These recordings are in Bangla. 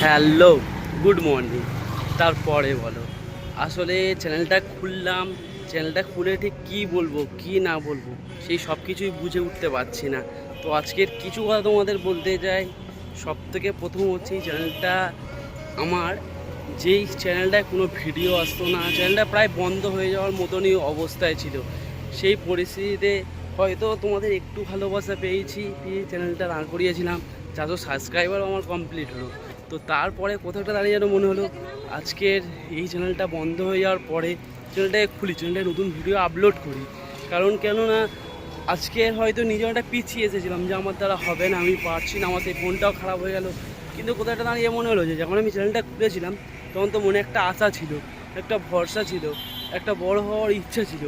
Hello, good morning. তারপরে বলো, আসলে চ্যানেলটা খুললাম, চ্যানেলটা খুলে ঠিক কী বলবো কী না বলবো সেই সব কিছুই বুঝে উঠতে পারছি না। তো আজকের কিছু কথা তোমাদের বলতে যাই। সব থেকে প্রথম হচ্ছে এই চ্যানেলটা আমার, যেই চ্যানেলটায় কোনো ভিডিও আসতো না, চ্যানেলটা প্রায় বন্ধ হয়ে যাওয়ার মতনই অবস্থায় ছিল। সেই পরিস্থিতিতে হয়তো তোমাদের একটু ভালোবাসা পেয়েছি, পেয়ে চ্যানেলটা দাঁড় করিয়েছিলাম, যাতে সাবস্ক্রাইবারও আমার কমপ্লিট হলো। তো তারপরে কোথাওটা দাঁড়িয়ে যেন মনে হলো আজকের এই চ্যানেলটা বন্ধ হয়ে যাওয়ার পরে চ্যানেলটাকে খুলি, চ্যানেলটায় নতুন ভিডিও আপলোড করি। কারণ কেননা আজকে হয়তো নিজে একটা পিছিয়ে এসেছিলাম যে আমার দ্বারা হবে না, আমি পারছি না, আমার সেই ফোনটাও খারাপ হয়ে গেল। কিন্তু কোথাও একটা দাঁড়িয়ে মনে হলো যে যখন আমি চ্যানেলটা খুলেছিলাম তখন তো মনে একটা আশা ছিল, একটা ভরসা ছিল, একটা বড় হওয়ার ইচ্ছা ছিল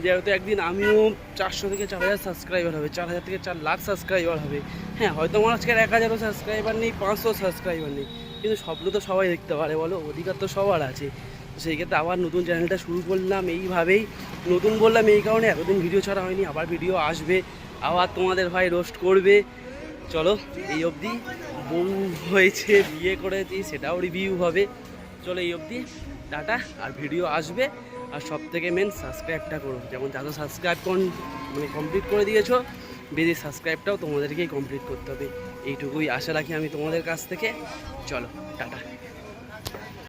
যে হয়তো একদিন আমিও 400 থেকে 4000 সাবস্ক্রাইবার হবে, 4000 থেকে 4 লাখ সাবস্ক্রাইবার হবে। হ্যাঁ, হয়তো আমার আজকের 1000ও সাবস্ক্রাইবার নেই, 500 সাবস্ক্রাইবার নেই, কিন্তু স্বপ্ন তো সবাই দেখতে পারে, বলো, অধিকার তো সবার আছে। সেই ক্ষেত্রে আবার নতুন চ্যানেলটা শুরু করলাম এইভাবেই। নতুন বললাম এই কারণে, এতদিন ভিডিও ছাড়া হয়নি, আবার ভিডিও আসবে, আবার তোমাদের ভাই রোস্ট করবে। চলো, এই অবধি। বউ হয়েছে, বিয়ে করেছি, সেটাও রিভিউ হবে। চলো এই অবধি, টাটা। আর ভিডিও আসবে। আর সব থেকে মেন, সাবস্ক্রাইবটা করো। যেমন যারা সাবস্ক্রাইব কমপ্লিট করে দিয়েছো, বেশি সাবস্ক্রাইবটাও তোমাদেরকেই কমপ্লিট করতে হবে। এইটুকুই আশা রাখি আমি তোমাদের কাছ থেকে। চলো, টাটা।